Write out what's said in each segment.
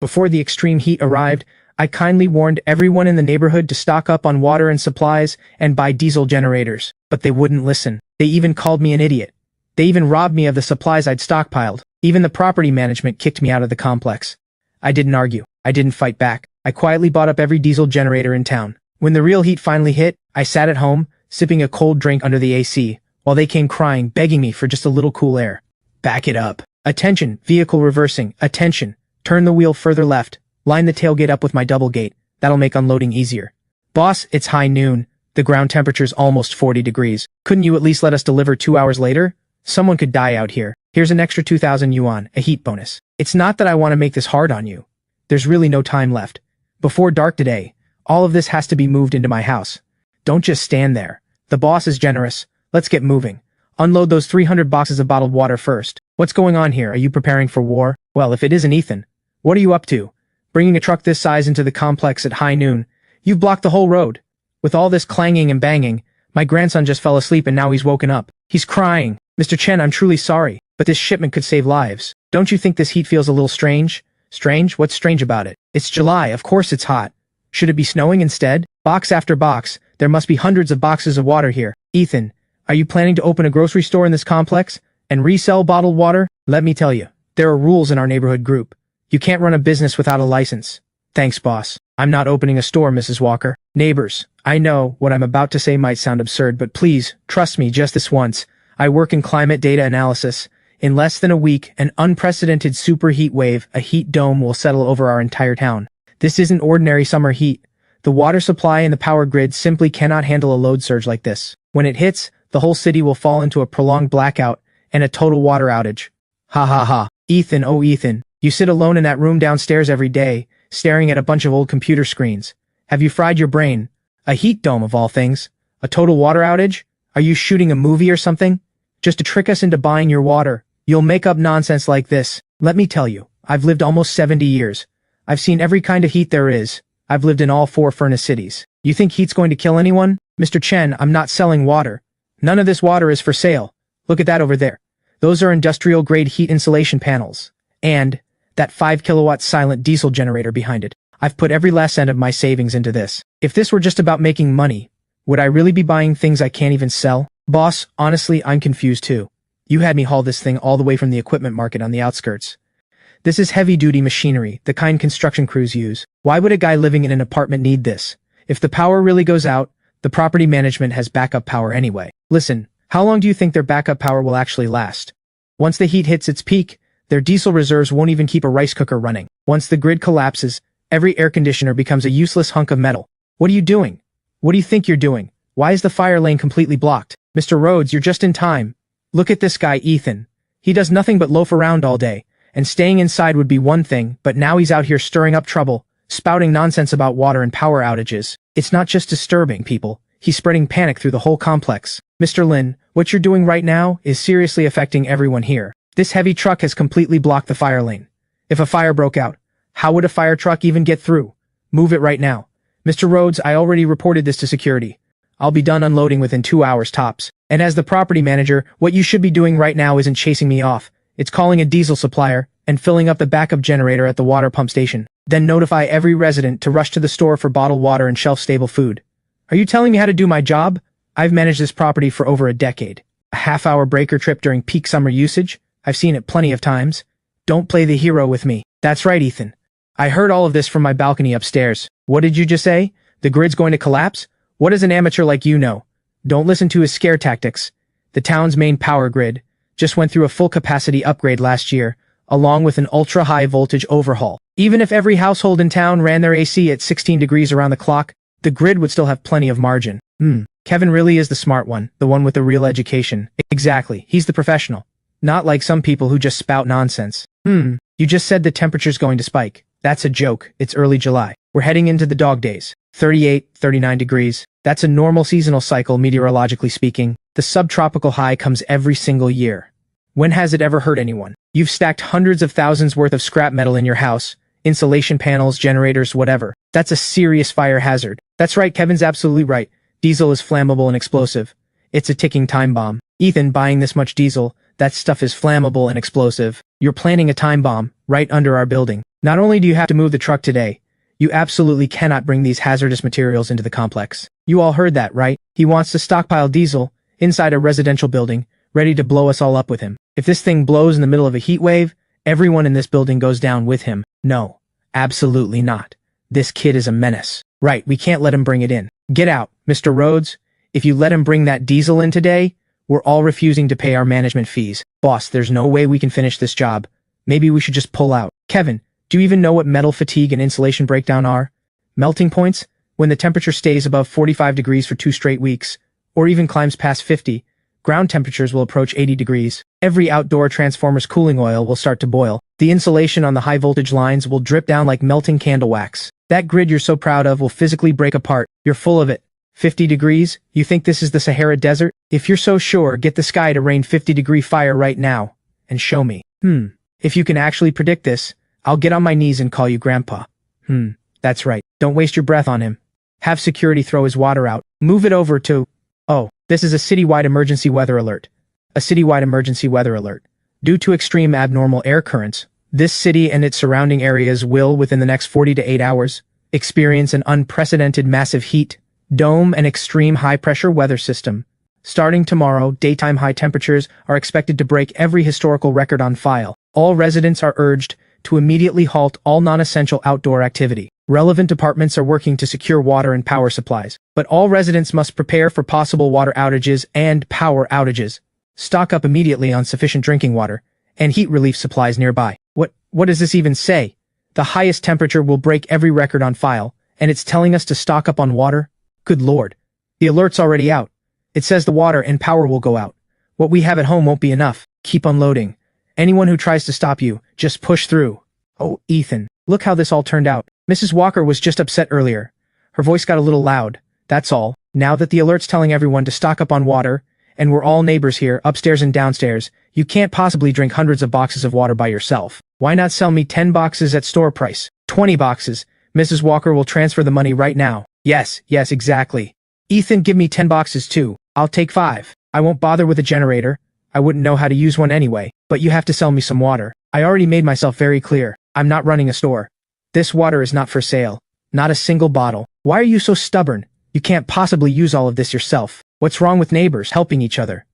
Before the extreme heat arrived, I kindly warned everyone in the neighborhood to stock up on water and supplies and buy diesel generators, but they wouldn't listen. They even called me an idiot. They even robbed me of the supplies I'd stockpiled. Even the property management kicked me out of the complex. I didn't argue. I didn't fight back. I quietly bought up every diesel generator in town. When the real heat finally hit, I sat at home, sipping a cold drink under the AC, while they came crying, begging me for just a little cool air. Back it up. Attention, vehicle reversing. Attention. Turn the wheel further left. Line the tailgate up with my double gate. That'll make unloading easier. Boss, it's high noon. The ground temperature's almost 40 degrees. Couldn't you at least let us deliver 2 hours later? Someone could die out here. Here's an extra 2,000 yuan, a heat bonus. It's not that I want to make this hard on you. There's really no time left. Before dark today, all of this has to be moved into my house. Don't just stand there. The boss is generous. Let's get moving. Unload those 300 boxes of bottled water first. What's going on here? Are you preparing for war? Well, if it isn't Ethan, what are you up to? Bringing a truck this size into the complex at high noon. You've blocked the whole road. With all this clanging and banging, my grandson just fell asleep and now he's woken up. He's crying. Mr. Chen, I'm truly sorry, but this shipment could save lives. Don't you think this heat feels a little strange? Strange? What's strange about it? It's July, of course it's hot. Should it be snowing instead? Box after box, there must be hundreds of boxes of water here. Ethan, are you planning to open a grocery store in this complex and resell bottled water? Let me tell you, there are rules in our neighborhood group. You can't run a business without a license. Thanks, boss. I'm not opening a store, Mrs. Walker. Neighbors, I know what I'm about to say might sound absurd, but please, trust me just this once. I work in climate data analysis. In less than a week, an unprecedented superheat wave, a heat dome, will settle over our entire town. This isn't ordinary summer heat. The water supply and the power grid simply cannot handle a load surge like this. When it hits, the whole city will fall into a prolonged blackout and a total water outage. Ha ha ha. Ethan, oh Ethan, you sit alone in that room downstairs every day, staring at a bunch of old computer screens. Have you fried your brain? A heat dome of all things? A total water outage? Are you shooting a movie or something? Just to trick us into buying your water. You'll make up nonsense like this. Let me tell you, I've lived almost 70 years. I've seen every kind of heat there is. I've lived in all 4 furnace cities. You think heat's going to kill anyone? Mr. Chen, I'm not selling water. None of this water is for sale. Look at that over there. Those are industrial-grade heat insulation panels. And that 5 kilowatt silent diesel generator behind it. I've put every last cent of my savings into this. If this were just about making money, would I really be buying things I can't even sell? Boss, honestly, I'm confused too. You had me haul this thing all the way from the equipment market on the outskirts. This is heavy-duty machinery, the kind construction crews use. Why would a guy living in an apartment need this? If the power really goes out, the property management has backup power anyway. Listen, how long do you think their backup power will actually last? Once the heat hits its peak, their diesel reserves won't even keep a rice cooker running. Once the grid collapses, every air conditioner becomes a useless hunk of metal. What are you doing? What do you think you're doing? Why is the fire lane completely blocked? Mr. Rhodes, you're just in time. Look at this guy, Ethan. He does nothing but loaf around all day, and staying inside would be one thing, but now he's out here stirring up trouble, spouting nonsense about water and power outages. It's not just disturbing people. He's spreading panic through the whole complex. Mr. Lin, what you're doing right now is seriously affecting everyone here. This heavy truck has completely blocked the fire lane. If a fire broke out, how would a fire truck even get through? Move it right now. Mr. Rhodes, I already reported this to security. I'll be done unloading within 2 hours tops. And as the property manager, what you should be doing right now isn't chasing me off. It's calling a diesel supplier and filling up the backup generator at the water pump station. Then notify every resident to rush to the store for bottled water and shelf-stable food. Are you telling me how to do my job? I've managed this property for over a decade. A half-hour breaker trip during peak summer usage? I've seen it plenty of times. Don't play the hero with me. That's right, Ethan. I heard all of this from my balcony upstairs. What did you just say? The grid's going to collapse? What does an amateur like you know? Don't listen to his scare tactics. The town's main power grid just went through a full capacity upgrade last year, along with an ultra-high voltage overhaul. Even if every household in town ran their AC at 16 degrees around the clock, the grid would still have plenty of margin. Kevin really is the smart one, the one with the real education. Exactly, he's the professional. Not like some people who just spout nonsense. You just said the temperature's going to spike. That's a joke. It's early July. We're heading into the dog days. 38, 39 degrees. That's a normal seasonal cycle, meteorologically speaking. The subtropical high comes every single year. When has it ever hurt anyone? You've stacked hundreds of thousands worth of scrap metal in your house. Insulation panels, generators, whatever. That's a serious fire hazard. That's right, Kevin's absolutely right. Diesel is flammable and explosive. It's a ticking time bomb. Ethan, buying this much diesel, that stuff is flammable and explosive. You're planting a time bomb right under our building. Not only do you have to move the truck today, you absolutely cannot bring these hazardous materials into the complex. You all heard that, right? He wants to stockpile diesel inside a residential building, ready to blow us all up with him. If this thing blows in the middle of a heat wave, everyone in this building goes down with him. No, absolutely not. This kid is a menace. Right, we can't let him bring it in. Get out, Mr. Rhodes. If you let him bring that diesel in today, we're all refusing to pay our management fees. Boss, there's no way we can finish this job. Maybe we should just pull out. Kevin, do you even know what metal fatigue and insulation breakdown are? Melting points? When the temperature stays above 45 degrees for 2 straight weeks, or even climbs past 50, ground temperatures will approach 80 degrees. Every outdoor transformer's cooling oil will start to boil. The insulation on the high voltage lines will drip down like melting candle wax. That grid you're so proud of will physically break apart. You're full of it. 50 degrees? You think this is the Sahara Desert? If you're so sure, get the sky to rain 50-degree fire right now, and show me. If you can actually predict this, I'll get on my knees and call you Grandpa. That's right. Don't waste your breath on him. Have security throw his water out. Move it over to... Oh, this is a citywide emergency weather alert. A citywide emergency weather alert. Due to extreme abnormal air currents, this city and its surrounding areas will, within the next 40 to 8 hours, experience an unprecedented massive heat, dome, and extreme high-pressure weather system. Starting tomorrow, daytime high temperatures are expected to break every historical record on file. All residents are urged to immediately halt all non-essential outdoor activity. Relevant departments are working to secure water and power supplies, but all residents must prepare for possible water outages and power outages. Stock up immediately on sufficient drinking water and heat relief supplies nearby. What does this even say? The highest temperature will break every record on file, and it's telling us to stock up on water? Good lord. The alert's already out. It says the water and power will go out. What we have at home won't be enough. Keep unloading. Anyone who tries to stop you, just push through. Oh, Ethan, look how this all turned out. Mrs. Walker was just upset earlier. Her voice got a little loud, that's all. Now that the alert's telling everyone to stock up on water, and we're all neighbors here, upstairs and downstairs, you can't possibly drink hundreds of boxes of water by yourself. Why not sell me 10 boxes at store price? 20 boxes. Mrs. Walker will transfer the money right now. Yes, exactly. Ethan, give me 10 boxes too. I'll take 5. I won't bother with a generator. I wouldn't know how to use one anyway, but you have to sell me some water. I already made myself very clear. I'm not running a store. This water is not for sale. Not a single bottle. Why are you so stubborn? You can't possibly use all of this yourself. What's wrong with neighbors helping each other?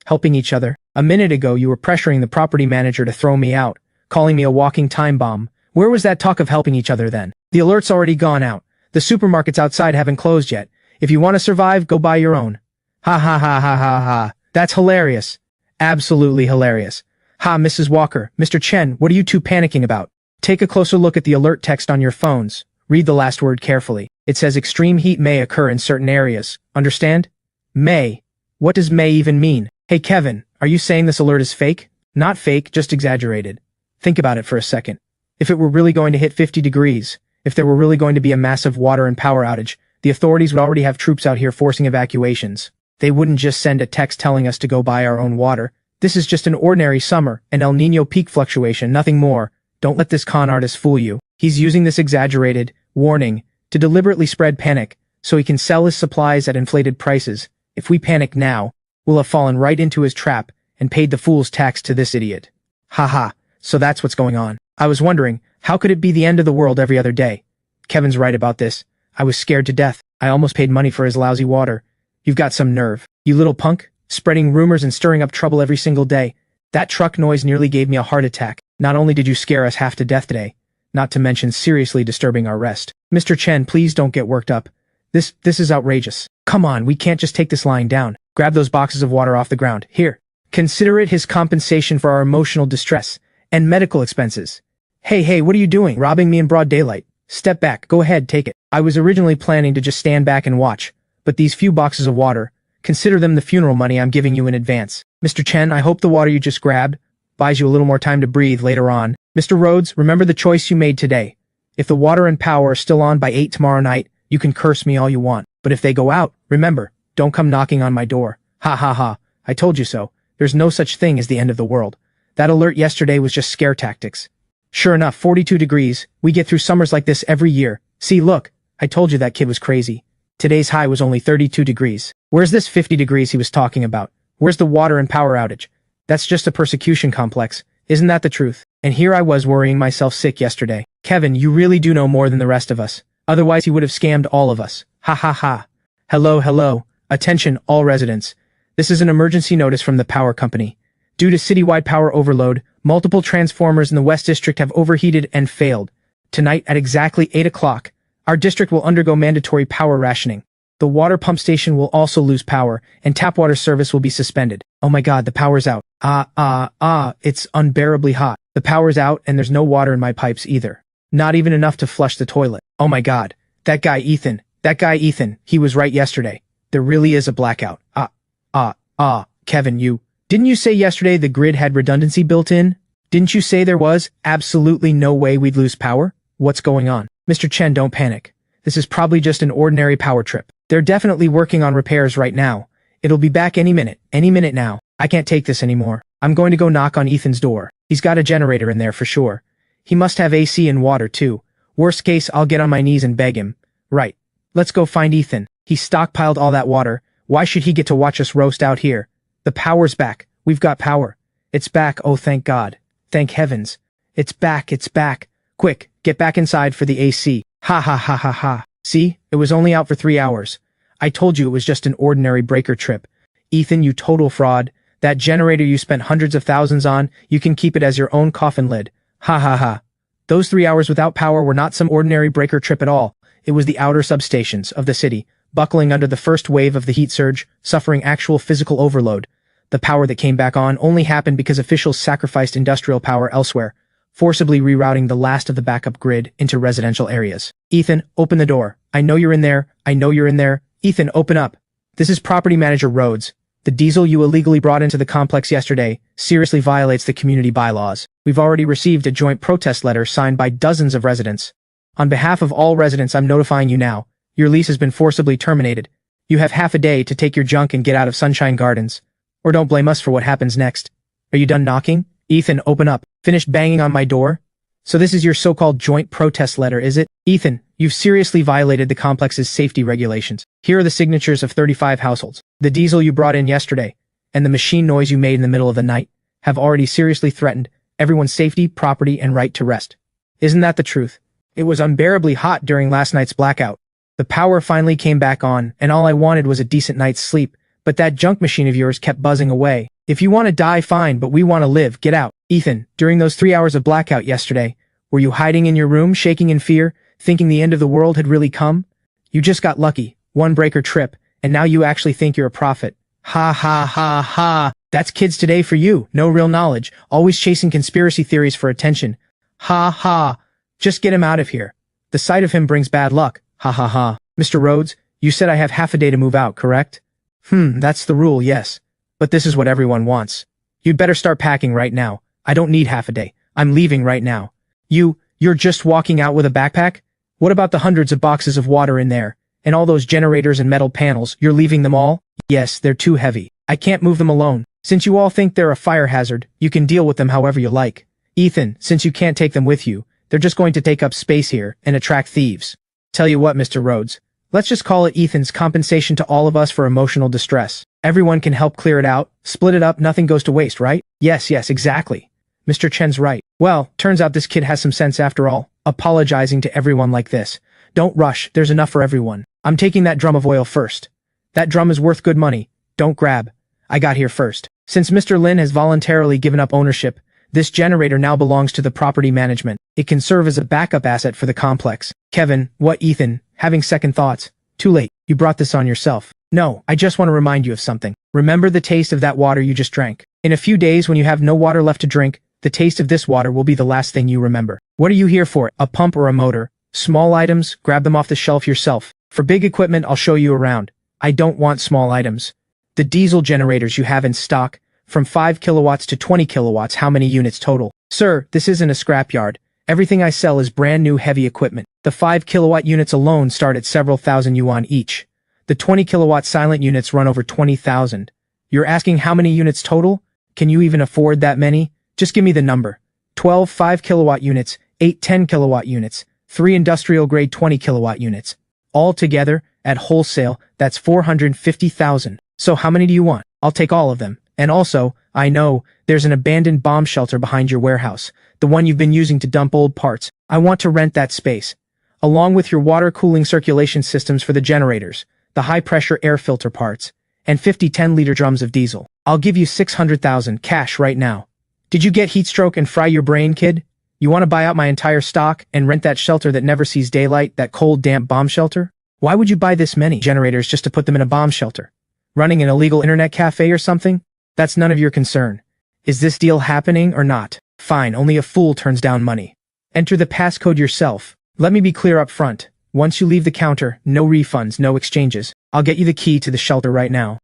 Helping each other? A minute ago you were pressuring the property manager to throw me out, calling me a walking time bomb. Where was that talk of helping each other then? The alert's already gone out. The supermarkets outside haven't closed yet. If you want to survive, go buy your own. Ha ha ha ha ha ha. That's hilarious. Absolutely hilarious. Ha, Mrs. Walker, Mr. Chen, what are you two panicking about? Take a closer look at the alert text on your phones. Read the last word carefully. It says extreme heat may occur in certain areas. Understand? May. What does may even mean? Hey Kevin, are you saying this alert is fake? Not fake, just exaggerated. Think about it for a second. If it were really going to hit 50 degrees, if there were really going to be a massive water and power outage, the authorities would already have troops out here forcing evacuations. They wouldn't just send a text telling us to go buy our own water. This is just an ordinary summer, an El Niño peak fluctuation, nothing more. Don't let this con artist fool you. He's using this exaggerated warning to deliberately spread panic so he can sell his supplies at inflated prices. If we panic now, we'll have fallen right into his trap and paid the fool's tax to this idiot. Haha, so that's what's going on. I was wondering, how could it be the end of the world every other day? Kevin's right about this. I was scared to death. I almost paid money for his lousy water. You've got some nerve. You little punk, spreading rumors and stirring up trouble every single day. That truck noise nearly gave me a heart attack. Not only did you scare us half to death today, not to mention seriously disturbing our rest. Mr. Chen, please don't get worked up. This is outrageous. Come on, we can't just take this lying down. Grab those boxes of water off the ground. Here. Consider it his compensation for our emotional distress and medical expenses. Hey, what are you doing? Robbing me in broad daylight. Step back. Go ahead, take it. I was originally planning to just stand back and watch, but these few boxes of water, consider them the funeral money I'm giving you in advance. Mr. Chen, I hope the water you just grabbed buys you a little more time to breathe later on. Mr. Rhodes, remember the choice you made today. If the water and power are still on by 8 tomorrow night, you can curse me all you want. But if they go out, remember, don't come knocking on my door. Ha ha ha. I told you so. There's no such thing as the end of the world. That alert yesterday was just scare tactics. Sure enough, 42 degrees. We get through summers like this every year. See, look. I told you that kid was crazy. Today's high was only 32 degrees. Where's this 50 degrees he was talking about? Where's the water and power outage? That's just a persecution complex. Isn't that the truth? And here I was worrying myself sick yesterday. Kevin, you really do know more than the rest of us. Otherwise he would have scammed all of us. Ha ha ha. Hello. Attention, all residents. This is an emergency notice from the power company. Due to citywide power overload, multiple transformers in the West District have overheated and failed. Tonight at exactly 8 o'clock, our district will undergo mandatory power rationing. The water pump station will also lose power, and tap water service will be suspended. Oh my god, the power's out. It's unbearably hot. The power's out and there's no water in my pipes either. Not even enough to flush the toilet. Oh my god. That guy Ethan, he was right yesterday. There really is a blackout. Kevin, didn't you say yesterday the grid had redundancy built in? Didn't you say there was absolutely no way we'd lose power? What's going on? Mr. Chen, don't panic. This is probably just an ordinary power trip. They're definitely working on repairs right now. It'll be back any minute now. I can't take this anymore. I'm going to go knock on Ethan's door. He's got a generator in there for sure. He must have AC and water too. Worst case, I'll get on my knees and beg him. Right. Let's go find Ethan. He stockpiled all that water. Why should he get to watch us roast out here? The power's back. We've got power. It's back, oh thank God. Thank heavens. It's back. Quick, get back inside for the AC. Ha. See? It was only out for 3 hours. I told you it was just an ordinary breaker trip. Ethan, you total fraud. That generator you spent hundreds of thousands on, you can keep it as your own coffin lid. Ha. Those 3 hours without power were not some ordinary breaker trip at all. It was the outer substations of the city, buckling under the first wave of the heat surge, suffering actual physical overload. The power that came back on only happened because officials sacrificed industrial power elsewhere, forcibly rerouting the last of the backup grid into residential areas. Ethan, open the door. I know you're in there. Ethan, open up. This is Property Manager Rhodes. The diesel you illegally brought into the complex yesterday seriously violates the community bylaws. We've already received a joint protest letter signed by dozens of residents. On behalf of all residents, I'm notifying you now. Your lease has been forcibly terminated. You have half a day to take your junk and get out of Sunshine Gardens. Or don't blame us for what happens next. Are you done knocking? Ethan, open up. Finished banging on my door? So this is your so-called joint protest letter, is it? Ethan, you've seriously violated the complex's safety regulations. Here are the signatures of 35 households. The diesel you brought in yesterday, and the machine noise you made in the middle of the night, have already seriously threatened everyone's safety, property, and right to rest. Isn't that the truth? It was unbearably hot during last night's blackout. The power finally came back on, and all I wanted was a decent night's sleep, but that junk machine of yours kept buzzing away. If you want to die, fine, but we want to live. Get out. Ethan, during those 3 hours of blackout yesterday, were you hiding in your room, shaking in fear, thinking the end of the world had really come? You just got lucky. One breaker trip, and now you actually think you're a prophet. Ha. That's kids today for you. No real knowledge. Always chasing conspiracy theories for attention. Ha. Just get him out of here. The sight of him brings bad luck. Ha. Mr. Rhodes, you said I have half a day to move out, correct? That's the rule, yes. But this is what everyone wants. You'd better start packing right now. I don't need half a day. I'm leaving right now. You're just walking out with a backpack? What about the hundreds of boxes of water in there? And all those generators and metal panels, you're leaving them all? Yes, they're too heavy. I can't move them alone. Since you all think they're a fire hazard, you can deal with them however you like. Ethan, since you can't take them with you, they're just going to take up space here and attract thieves. Tell you what, Mr. Rhodes. Let's just call it Ethan's compensation to all of us for emotional distress. Everyone can help clear it out, split it up, nothing goes to waste, right? Yes, exactly. Mr. Chen's right. Well, turns out this kid has some sense after all, apologizing to everyone like this. Don't rush, there's enough for everyone. I'm taking that drum of oil first. That drum is worth good money. Don't grab. I got here first. Since Mr. Lin has voluntarily given up ownership, this generator now belongs to the property management. It can serve as a backup asset for the complex. Kevin, what Ethan? Having second thoughts. Too late. You brought this on yourself. No, I just want to remind you of something. Remember the taste of that water you just drank. In a few days when you have no water left to drink, the taste of this water will be the last thing you remember. What are you here for? A pump or a motor? Small items, grab them off the shelf yourself. For big equipment, I'll show you around. I don't want small items. The diesel generators you have in stock, from 5 kilowatts to 20 kilowatts, how many units total? Sir, this isn't a scrapyard. Everything I sell is brand new heavy equipment. The 5 kilowatt units alone start at several thousand yuan each. The 20 kilowatt silent units run over 20,000. You're asking how many units total? Can you even afford that many? Just give me the number. 12 5 kilowatt units, 8 10 kilowatt units, 3 industrial grade 20 kilowatt units. All together, at wholesale, that's 450,000. So how many do you want? I'll take all of them. And also, I know, there's an abandoned bomb shelter behind your warehouse, the one you've been using to dump old parts. I want to rent that space, along with your water cooling circulation systems for the generators, the high-pressure air filter parts, and 50 10-liter drums of diesel. I'll give you 600,000 cash right now. Did you get heat stroke and fry your brain, kid? You want to buy out my entire stock and rent that shelter that never sees daylight, that cold, damp bomb shelter? Why would you buy this many generators just to put them in a bomb shelter? Running an illegal internet cafe or something? That's none of your concern. Is this deal happening or not? Fine, only a fool turns down money. Enter the passcode yourself. Let me be clear up front. Once you leave the counter, no refunds, no exchanges. I'll get you the key to the shelter right now.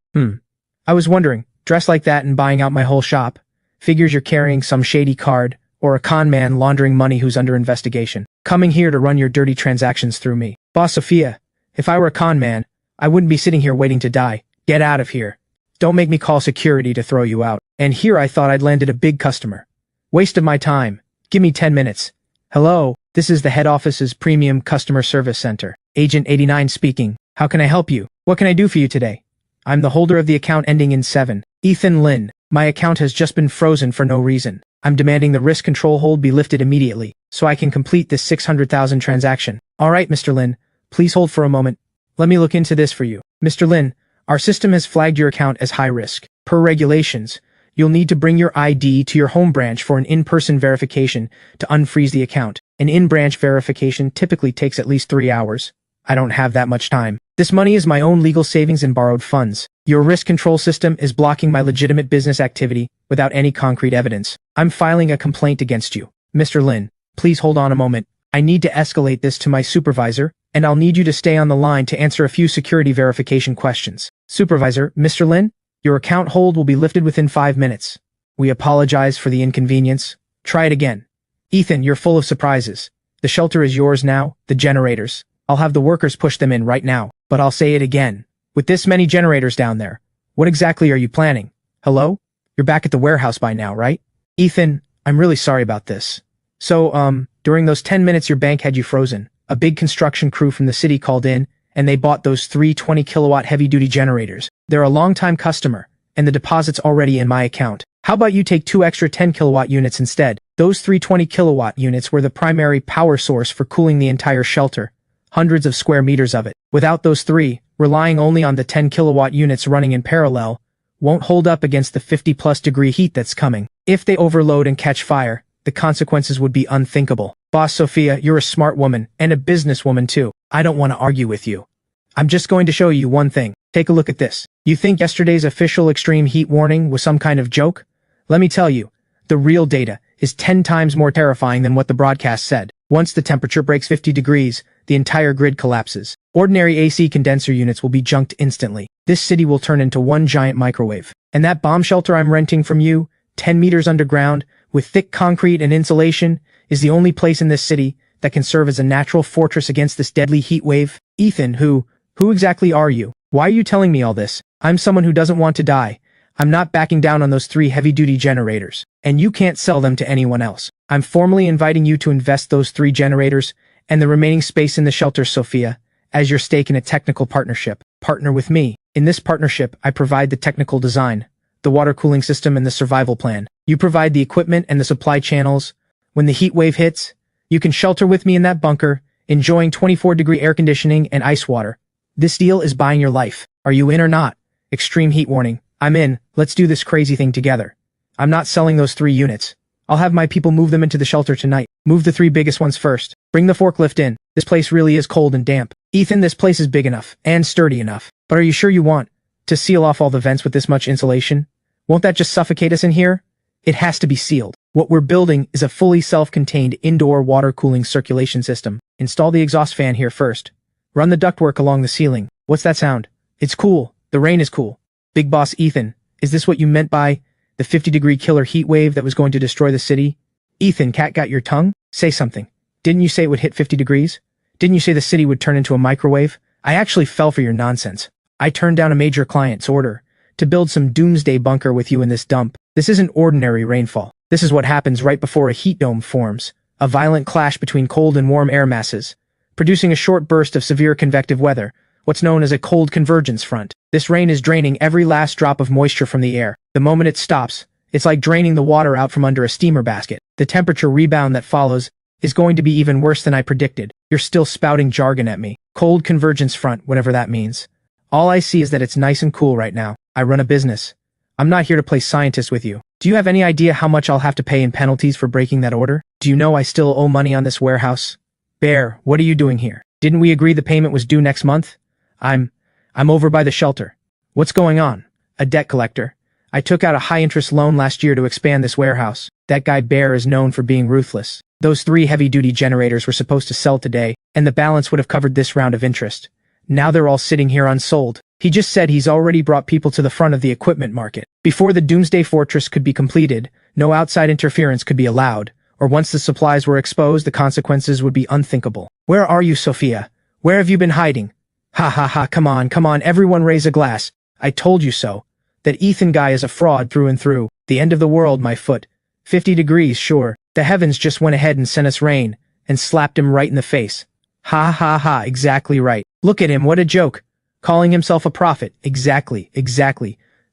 I was wondering, dressed like that and buying out my whole shop? Figures you're carrying some shady card, or a con man laundering money who's under investigation, coming here to run your dirty transactions through me. Boss Sophia, if I were a con man, I wouldn't be sitting here waiting to die. Get out of here. Don't make me call security to throw you out. And here I thought I'd landed a big customer. Waste of my time. Give me 10 minutes. Hello, this is the head office's premium customer service center. Agent 89 speaking. How can I help you? What can I do for you today? I'm the holder of the account ending in 7. Ethan Lin. My account has just been frozen for no reason. I'm demanding the risk control hold be lifted immediately, so I can complete this 600,000 transaction. Alright, Mr. Lin. Please hold for a moment. Let me look into this for you. Mr. Lin, our system has flagged your account as high risk. Per regulations, you'll need to bring your ID to your home branch for an in-person verification to unfreeze the account. An in-branch verification typically takes at least 3 hours. I don't have that much time. This money is my own legal savings and borrowed funds. Your risk control system is blocking my legitimate business activity without any concrete evidence. I'm filing a complaint against you. Mr. Lin, please hold on a moment. I need to escalate this to my supervisor, and I'll need you to stay on the line to answer a few security verification questions. Supervisor, Mr. Lin, your account hold will be lifted within 5 minutes. We apologize for the inconvenience. Try it again. Ethan, you're full of surprises. The shelter is yours now, the generators. I'll have the workers push them in right now, but I'll say it again. With this many generators down there, what exactly are you planning? Hello? You're back at the warehouse by now, right? Ethan, I'm really sorry about this. So, during those 10 minutes your bank had you frozen, a big construction crew from the city called in, and they bought those 3 20-kilowatt heavy-duty generators. They're a long-time customer, and the deposit's already in my account. How about you take 2 extra 10-kilowatt units instead? Those 3 20-kilowatt units were the primary power source for cooling the entire shelter, hundreds of square meters of it. Without those 3, relying only on the 10-kilowatt units running in parallel, won't hold up against the 50-plus degree heat that's coming. If they overload and catch fire, the consequences would be unthinkable. Boss Sophia, you're a smart woman, and a businesswoman too. I don't want to argue with you. I'm just going to show you one thing. Take a look at this. You think yesterday's official extreme heat warning was some kind of joke? Let me tell you, the real data is 10 times more terrifying than what the broadcast said. Once the temperature breaks 50 degrees, the entire grid collapses. Ordinary AC condenser units will be junked instantly. This city will turn into one giant microwave. And that bomb shelter I'm renting from you, 10 meters underground, with thick concrete and insulation, is the only place in this city that can serve as a natural fortress against this deadly heat wave. Ethan, who exactly are you? Why are you telling me all this? I'm someone who doesn't want to die. I'm not backing down on those 3 heavy-duty generators, and you can't sell them to anyone else. I'm formally inviting you to invest those 3 generators and the remaining space in the shelter, Sophia, as your stake in a technical partnership. Partner with me. In this partnership, I provide the technical design, the water cooling system, and the survival plan. You provide the equipment and the supply channels. When the heat wave hits, you can shelter with me in that bunker, enjoying 24-degree air conditioning and ice water. This deal is buying your life. Are you in or not? Extreme heat warning. I'm in. Let's do this crazy thing together. I'm not selling those 3 units. I'll have my people move them into the shelter tonight. Move the 3 biggest ones first. Bring the forklift in. This place really is cold and damp. Ethan, this place is big enough and sturdy enough. But are you sure you want to seal off all the vents with this much insulation? Won't that just suffocate us in here? It has to be sealed. What we're building is a fully self-contained indoor water cooling circulation system. Install the exhaust fan here first. Run the ductwork along the ceiling. What's that sound? It's cool. The rain is cool. Big boss Ethan, is this what you meant by the 50-degree killer heat wave that was going to destroy the city? Ethan, cat got your tongue? Say something. Didn't you say it would hit 50 degrees? Didn't you say the city would turn into a microwave? I actually fell for your nonsense. I turned down a major client's order to build some doomsday bunker with you in this dump. This isn't ordinary rainfall. This is what happens right before a heat dome forms, a violent clash between cold and warm air masses, producing a short burst of severe convective weather, what's known as a cold convergence front. This rain is draining every last drop of moisture from the air. The moment it stops, it's like draining the water out from under a steamer basket. The temperature rebound that follows is going to be even worse than I predicted. You're still spouting jargon at me. Cold convergence front, whatever that means. All I see is that it's nice and cool right now. I run a business. I'm not here to play scientist with you. Do you have any idea how much I'll have to pay in penalties for breaking that order? Do you know I still owe money on this warehouse? Bear, what are you doing here? Didn't we agree the payment was due next month? I'm over by the shelter. What's going on? A debt collector. I took out a high-interest loan last year to expand this warehouse. That guy Bear is known for being ruthless. Those 3 heavy-duty generators were supposed to sell today, and the balance would have covered this round of interest. Now they're all sitting here unsold. He just said he's already brought people to the front of the equipment market. Before the Doomsday Fortress could be completed, no outside interference could be allowed, or once the supplies were exposed, the consequences would be unthinkable. Where are you, Sophia? Where have you been hiding? Ha ha ha, come on, everyone raise a glass. I told you so. That Ethan guy is a fraud through and through. The end of the world, my foot. 50 degrees, sure. The heavens just went ahead and sent us rain, and slapped him right in the face. Ha ha ha, exactly right. Look at him, what a joke. Calling himself a prophet. Exactly.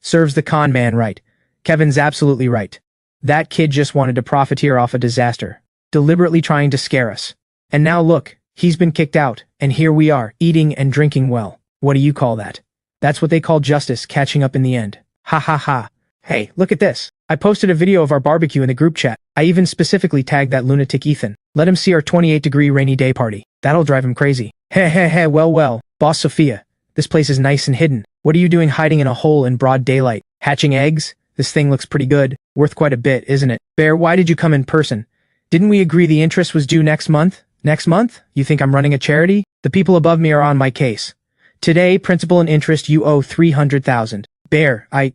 Serves the con man right. Kevin's absolutely right. That kid just wanted to profiteer off a disaster. Deliberately trying to scare us. And now look, he's been kicked out, and here we are, eating and drinking well. What do you call that? That's what they call justice catching up in the end. Ha ha ha. Hey, look at this. I posted a video of our barbecue in the group chat. I even specifically tagged that lunatic Ethan. Let him see our 28-degree rainy day party. That'll drive him crazy. Heh, well, Boss Sophia. This place is nice and hidden. What are you doing hiding in a hole in broad daylight? Hatching eggs? This thing looks pretty good. Worth quite a bit, isn't it? Bear, why did you come in person? Didn't we agree the interest was due next month? Next month? You think I'm running a charity? The people above me are on my case. Today, principal and interest, you owe 300,000. Bear, I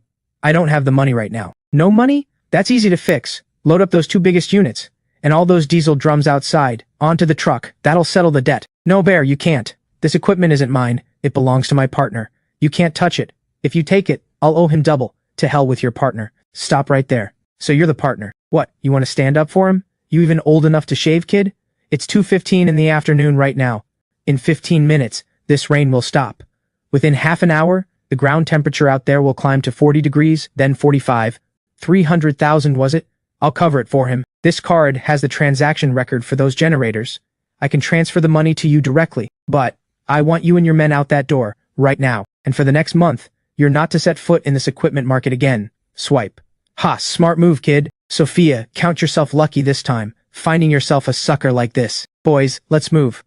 don't have the money right now. No money? That's easy to fix. Load up those 2 biggest units. And all those diesel drums outside. Onto the truck. That'll settle the debt. No, Bear, you can't. This equipment isn't mine. It belongs to my partner. You can't touch it. If you take it, I'll owe him double. To hell with your partner. Stop right there. So you're the partner. What, you want to stand up for him? You even old enough to shave, kid? It's 2:15 in the afternoon right now. In 15 minutes, this rain will stop. Within half an hour, the ground temperature out there will climb to 40 degrees, then 45. 300,000 was it? I'll cover it for him. This card has the transaction record for those generators. I can transfer the money to you directly, but I want you and your men out that door, right now, and for the next month, you're not to set foot in this equipment market again. Swipe. Ha, smart move, kid. Sophia, count yourself lucky this time, finding yourself a sucker like this. Boys, let's move.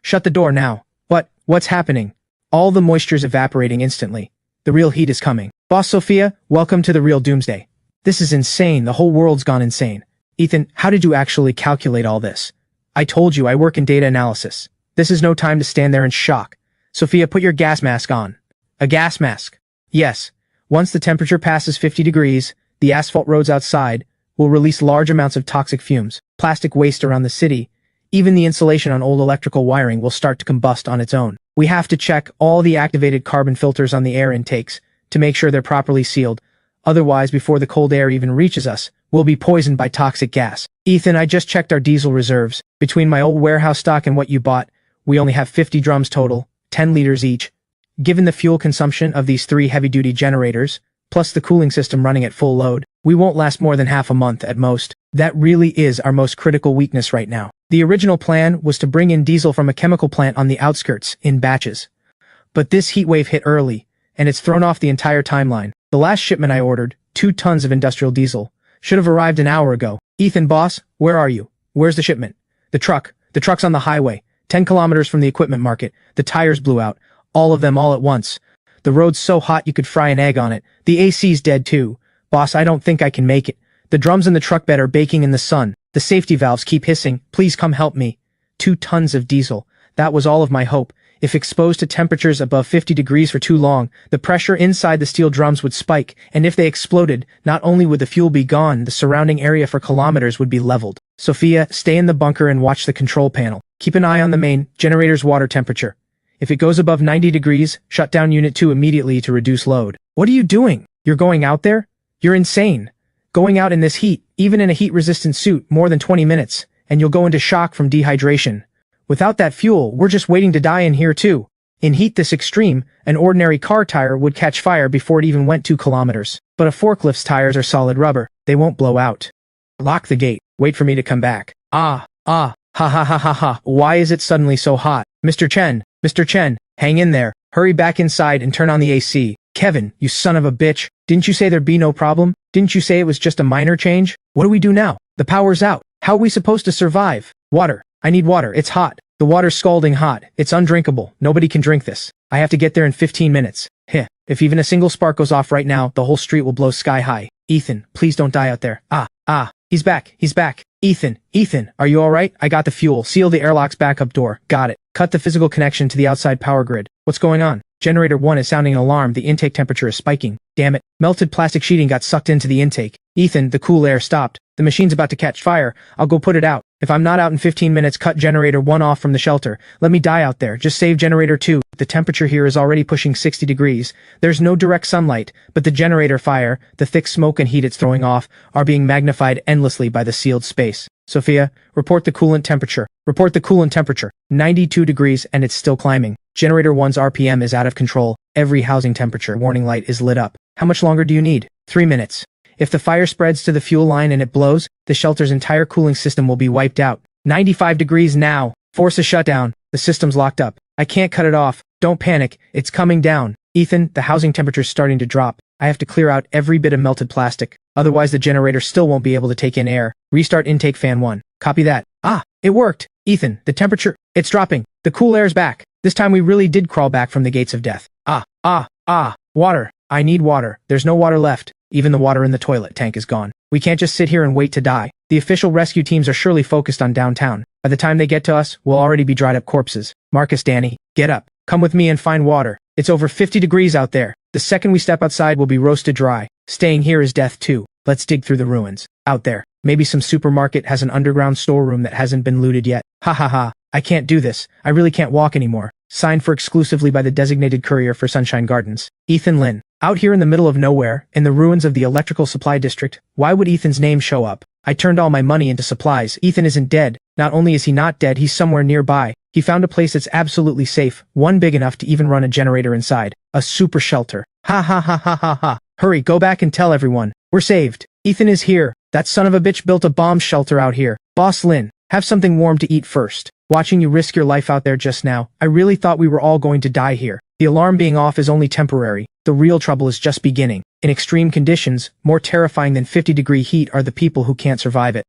Shut the door now. What's happening? All the moisture's evaporating instantly. The real heat is coming. Boss Sophia, welcome to the real doomsday. This is insane, the whole world's gone insane. Ethan, how did you actually calculate all this? I told you I work in data analysis. This is no time to stand there in shock. Sophia, put your gas mask on. A gas mask? Yes. Once the temperature passes 50 degrees, the asphalt roads outside will release large amounts of toxic fumes, plastic waste around the city. Even the insulation on old electrical wiring will start to combust on its own. We have to check all the activated carbon filters on the air intakes to make sure they're properly sealed. Otherwise, before the cold air even reaches us, we'll be poisoned by toxic gas. Ethan, I just checked our diesel reserves. Between my old warehouse stock and what you bought, we only have 50 drums total, 10 liters each. Given the fuel consumption of these 3 heavy-duty generators, plus the cooling system running at full load, we won't last more than half a month at most. That really is our most critical weakness right now. The original plan was to bring in diesel from a chemical plant on the outskirts, in batches. But this heat wave hit early, and it's thrown off the entire timeline. The last shipment I ordered, 2 tons of industrial diesel, should have arrived an hour ago. Ethan, boss, where are you? Where's the shipment? The truck's on the highway, 10 kilometers from the equipment market. The tires blew out, all of them all at once. The road's so hot you could fry an egg on it. The AC's dead too. Boss, I don't think I can make it. The drums in the truck bed are baking in the sun. The safety valves keep hissing. Please come help me. 2 tons of diesel. That was all of my hope. If exposed to temperatures above 50 degrees for too long, the pressure inside the steel drums would spike, and if they exploded, not only would the fuel be gone, the surrounding area for kilometers would be leveled. Sophia, stay in the bunker and watch the control panel. Keep an eye on the main generator's water temperature. If it goes above 90 degrees, shut down Unit 2 immediately to reduce load. What are you doing? You're going out there? You're insane. Going out in this heat, even in a heat-resistant suit, more than 20 minutes, and you'll go into shock from dehydration. Without that fuel, we're just waiting to die in here too. In heat this extreme, an ordinary car tire would catch fire before it even went 2 kilometers. But a forklift's tires are solid rubber. They won't blow out. Lock the gate. Wait for me to come back. Ha ha ha ha ha. Why is it suddenly so hot? Mr. Chen, hang in there. Hurry back inside and turn on the AC. Kevin, you son of a bitch. Didn't you say there'd be no problem? Didn't you say it was just a minor change? What do we do now? The power's out. How are we supposed to survive? Water. I need water. It's hot. The water's scalding hot. It's undrinkable. Nobody can drink this. I have to get there in 15 minutes. Heh. If even a single spark goes off right now, the whole street will blow sky high. Ethan, please don't die out there. He's back. Ethan, are you alright? I got the fuel. Seal the airlock's backup door. Got it. Cut the physical connection to the outside power grid. What's going on? Generator 1 is sounding an alarm. The intake temperature is spiking. Damn it. Melted plastic sheeting got sucked into the intake. Ethan, the cool air stopped. The machine's about to catch fire. I'll go put it out. If I'm not out in 15 minutes, cut generator 1 off from the shelter. Let me die out there. Just save generator 2. The temperature here is already pushing 60 degrees. There's no direct sunlight, but the generator fire, the thick smoke and heat it's throwing off, are being magnified endlessly by the sealed space. Sophia, report the coolant temperature. 92 degrees and it's still climbing. Generator 1's RPM is out of control. Every housing temperature warning light is lit up. How much longer do you need? 3 minutes. If the fire spreads to the fuel line and it blows, the shelter's entire cooling system will be wiped out. 95 degrees now. Force a shutdown. The system's locked up. I can't cut it off. Don't panic. It's coming down. Ethan, the housing temperature's starting to drop. I have to clear out every bit of melted plastic. Otherwise the generator still won't be able to take in air. Restart intake fan 1. Copy that. It worked. Ethan, the temperature, it's dropping. The cool air's back. This time we really did crawl back from the gates of death. Water. I need water. There's no water left. Even the water in the toilet tank is gone. We can't just sit here and wait to die. The official rescue teams are surely focused on downtown. By the time they get to us, we'll already be dried up corpses. Marcus, Danny, get up. Come with me and find water. It's over 50 degrees out there. The second we step outside, we'll be roasted dry. Staying here is death too. Let's dig through the ruins. Out there. Maybe some supermarket has an underground storeroom that hasn't been looted yet. I can't do this. I really can't walk anymore. Signed for exclusively by the designated courier for Sunshine Gardens. Ethan Lin. Out here in the middle of nowhere, in the ruins of the electrical supply district, why would Ethan's name show up? I turned all my money into supplies. Ethan isn't dead. Not only is he not dead, he's somewhere nearby. He found a place that's absolutely safe, one big enough to even run a generator inside. A super shelter. Hurry, go back and tell everyone. We're saved. Ethan is here. That son of a bitch built a bomb shelter out here. Boss Lin, have something warm to eat first. Watching you risk your life out there just now, I really thought we were all going to die here. The alarm being off is only temporary. The real trouble is just beginning. In extreme conditions, more terrifying than 50-degree heat are the people who can't survive it.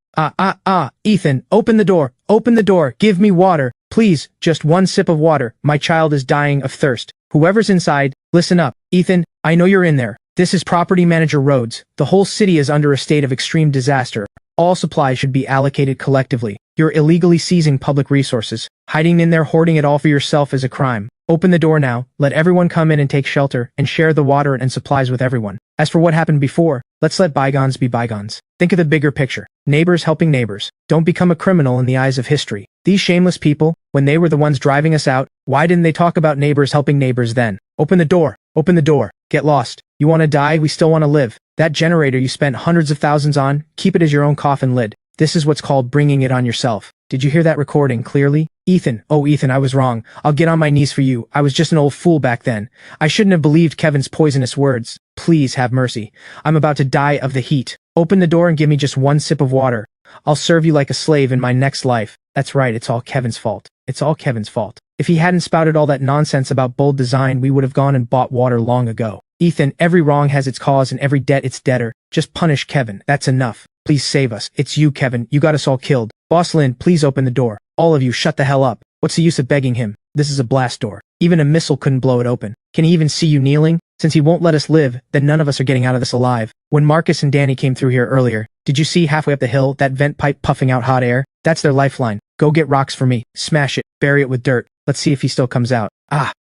Ethan, open the door. Open the door. Give me water. Please, just one sip of water. My child is dying of thirst. Whoever's inside, listen up. Ethan, I know you're in there. This is Property Manager Rhodes. The whole city is under a state of extreme disaster. All supplies should be allocated collectively. You're illegally seizing public resources. Hiding in there hoarding it all for yourself is a crime. Open the door now, let everyone come in and take shelter, and share the water and supplies with everyone. As for what happened before, let's let bygones be bygones. Think of the bigger picture. Neighbors helping neighbors. Don't become a criminal in the eyes of history. These shameless people, when they were the ones driving us out, why didn't they talk about neighbors helping neighbors then? Open the door. Open the door. Get lost. You want to die? We still want to live. That generator you spent hundreds of thousands on, keep it as your own coffin lid. This is what's called bringing it on yourself. Did you hear that recording clearly? Ethan, oh Ethan, I was wrong. I'll get on my knees for you. I was just an old fool back then. I shouldn't have believed Kevin's poisonous words. Please have mercy. I'm about to die of the heat. Open the door and give me just one sip of water. I'll serve you like a slave in my next life. That's right, it's all Kevin's fault. It's all Kevin's fault. If he hadn't spouted all that nonsense about bold design, we would have gone and bought water long ago. Ethan, every wrong has its cause and every debt its debtor. Just punish Kevin. That's enough. Please save us. It's you, Kevin. You got us all killed. Boss Lin, please open the door. All of you, shut the hell up. What's the use of begging him? This is a blast door. Even a missile couldn't blow it open. Can he even see you kneeling? Since he won't let us live, then none of us are getting out of this alive. When Marcus and Danny came through here earlier, did you see halfway up the hill that vent pipe puffing out hot air? That's their lifeline. Go get rocks for me. Smash it. Bury it with dirt. Let's see if he still comes out.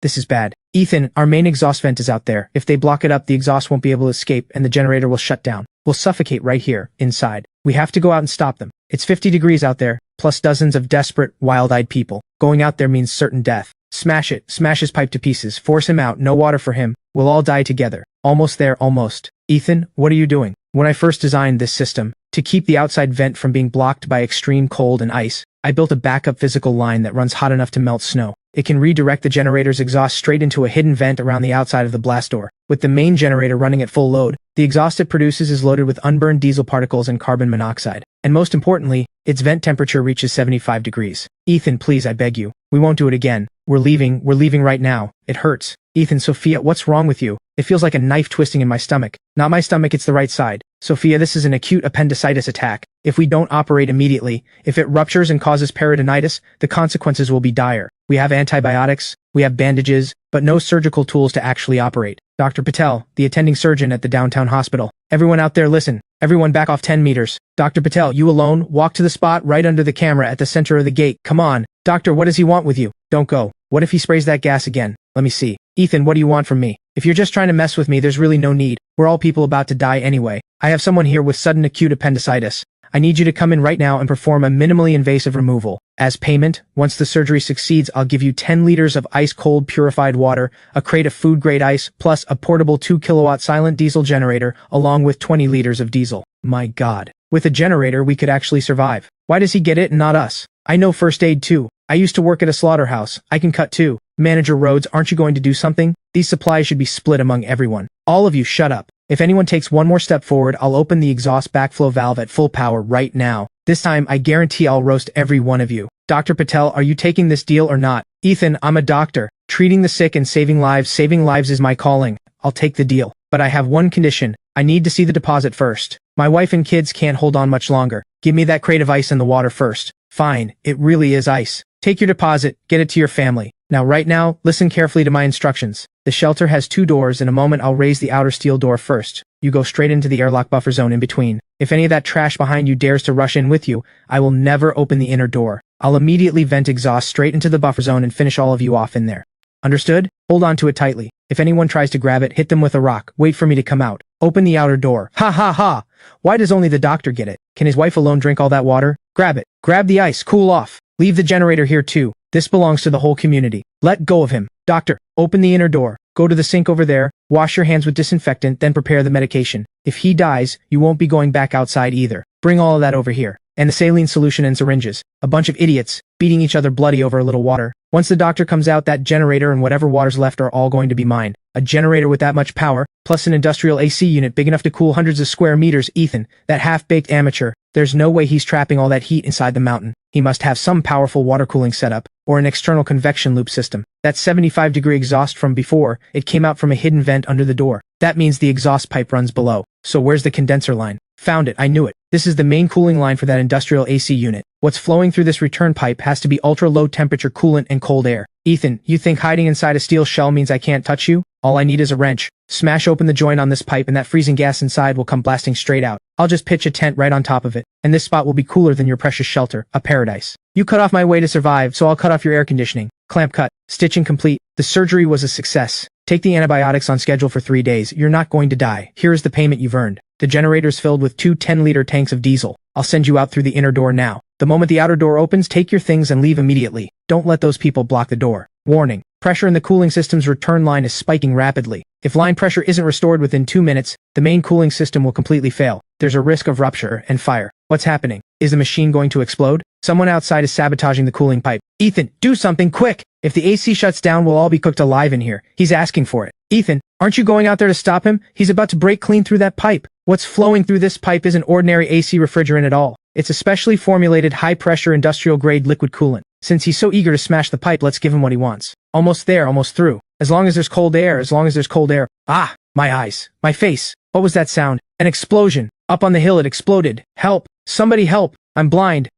This is bad. Ethan, our main exhaust vent is out there. If they block it up, the exhaust won't be able to escape and the generator will shut down. We'll suffocate right here, inside. We have to go out and stop them. It's 50 degrees out there, plus dozens of desperate, wild-eyed people. Going out there means certain death. Smash it. Smash his pipe to pieces. Force him out. No water for him. We'll all die together. Almost there, almost. Ethan, what are you doing? When I first designed this system, to keep the outside vent from being blocked by extreme cold and ice, I built a backup physical line that runs hot enough to melt snow. it can redirect the generator's exhaust straight into a hidden vent around the outside of the blast door. With the main generator running at full load, the exhaust it produces is loaded with unburned diesel particles and carbon monoxide. And most importantly, its vent temperature reaches 75 degrees. Ethan, please, I beg you. We won't do it again. We're leaving right now. It hurts. Ethan, Sophia, what's wrong with you? It feels like a knife twisting in my stomach. Not my stomach, it's the right side. Sophia, this is an acute appendicitis attack. If we don't operate immediately, if it ruptures and causes peritonitis, the consequences will be dire. We have antibiotics, we have bandages, but no surgical tools to actually operate. Dr. Patel, the attending surgeon at the downtown hospital. Everyone out there listen. Everyone back off 10 meters. Dr. Patel, you alone, walk to the spot right under the camera at the center of the gate. Come on. Doctor, what does he want with you? Don't go. What if he sprays that gas again? Let me see. Ethan, what do you want from me? If you're just trying to mess with me, there's really no need. We're all people about to die anyway. I have someone here with sudden acute appendicitis. I need you to come in right now and perform a minimally invasive removal. As payment, once the surgery succeeds, I'll give you 10 liters of ice-cold purified water, a crate of food-grade ice, plus a portable 2-kilowatt silent diesel generator, along with 20 liters of diesel. My God. With a generator, we could actually survive. Why does he get it and not us? I know first aid too. I used to work at a slaughterhouse. I can cut too. Manager Rhodes, aren't you going to do something? These supplies should be split among everyone. All of you, shut up. If anyone takes one more step forward, I'll open the exhaust backflow valve at full power right now. This time, I guarantee I'll roast every one of you. Dr. Patel, are you taking this deal or not? Ethan, I'm a doctor. Treating the sick and saving lives is my calling. I'll take the deal. But I have one condition. I need to see the deposit first. My wife and kids can't hold on much longer. Give me that crate of ice in the water first. Fine, it really is ice. Take your deposit, get it to your family. Now right now, listen carefully to my instructions. The shelter has 2 doors. In a moment I'll raise the outer steel door first. You go straight into the airlock buffer zone in between. If any of that trash behind you dares to rush in with you, I will never open the inner door. I'll immediately vent exhaust straight into the buffer zone and finish all of you off in there. Understood? Hold on to it tightly. If anyone tries to grab it, hit them with a rock. Wait for me to come out. Open the outer door. Ha ha ha! Why does only the doctor get it? Can his wife alone drink all that water? Grab it. Grab the ice. Cool off. Leave the generator here too. This belongs to the whole community. Let go of him. Doctor, open the inner door. Go to the sink over there, wash your hands with disinfectant, then prepare the medication. If he dies, you won't be going back outside either. Bring all of that over here. And the saline solution and syringes. A bunch of idiots, beating each other bloody over a little water. Once the doctor comes out, that generator and whatever water's left are all going to be mine. A generator with that much power, plus an industrial AC unit big enough to cool hundreds of square meters. Ethan, that half-baked amateur, there's no way he's trapping all that heat inside the mountain. He must have some powerful water cooling setup, or an external convection loop system. That 75-degree exhaust from before, it came out from a hidden vent under the door. That means the exhaust pipe runs below. So where's the condenser line? Found it, I knew it. This is the main cooling line for that industrial AC unit. What's flowing through this return pipe has to be ultra-low temperature coolant and cold air. Ethan, you think hiding inside a steel shell means I can't touch you? All I need is a wrench. Smash open the joint on this pipe and that freezing gas inside will come blasting straight out. I'll just pitch a tent right on top of it, and this spot will be cooler than your precious shelter, a paradise. You cut off my way to survive, so I'll cut off your air conditioning. Clamp cut. Stitching complete. The surgery was a success. Take the antibiotics on schedule for 3 days. You're not going to die. Here is the payment you've earned. The generator's filled with 2 10-liter tanks of diesel. I'll send you out through the inner door now. The moment the outer door opens, take your things and leave immediately. Don't let those people block the door. Warning. Pressure in the cooling system's return line is spiking rapidly. If line pressure isn't restored within 2 minutes, the main cooling system will completely fail. There's a risk of rupture and fire. What's happening? Is the machine going to explode? Someone outside is sabotaging the cooling pipe. Ethan, do something quick! If the AC shuts down, we'll all be cooked alive in here. He's asking for it. Ethan, aren't you going out there to stop him? He's about to break clean through that pipe. What's flowing through this pipe isn't ordinary AC refrigerant at all. It's a specially formulated high-pressure industrial-grade liquid coolant. Since he's so eager to smash the pipe, let's give him what he wants. Almost there, almost through. As long as there's cold air. Ah, my eyes. My face. What was that sound? An explosion. Up on the hill it exploded. Help. Somebody help. I'm blind.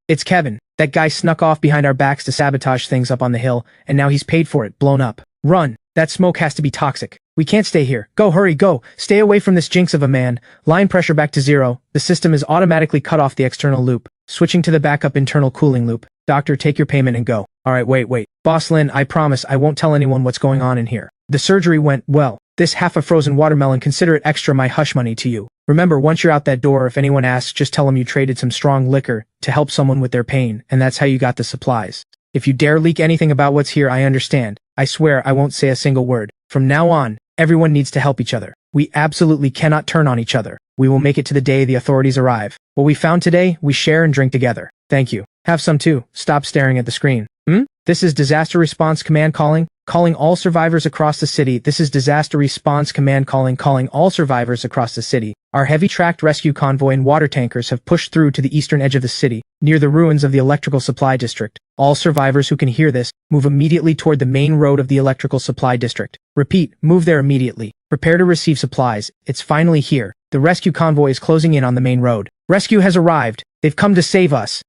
It's Kevin. That guy snuck off behind our backs to sabotage things up on the hill, and now he's paid for it, blown up. Run. That smoke has to be toxic. We can't stay here. Go, hurry, go. Stay away from this jinx of a man. Line pressure back to 0. The system is automatically cut off the external loop. Switching to the backup internal cooling loop. Doctor, take your payment and go. Alright, wait. Boss Lin, I promise I won't tell anyone what's going on in here. The surgery went well. This half a frozen watermelon, consider it extra my hush money to you. Remember, once you're out that door, if anyone asks, just tell them you traded some strong liquor to help someone with their pain, and that's how you got the supplies. If you dare leak anything about what's here, I understand. I swear I won't say a single word. From now on, everyone needs to help each other. We absolutely cannot turn on each other. We will make it to the day the authorities arrive. What we found today, we share and drink together. Thank you. Have some too. Stop staring at the screen. This is disaster response command calling all survivors across the city. This is disaster response command calling all survivors across the city. Our heavy tracked rescue convoy and water tankers have pushed through to the eastern edge of the city, near the ruins of the electrical supply district. All survivors who can hear this, move immediately toward the main road of the electrical supply district. Repeat, move there immediately. Prepare to receive supplies. It's finally here. The rescue convoy is closing in on the main road. Rescue has arrived. They've come to save us.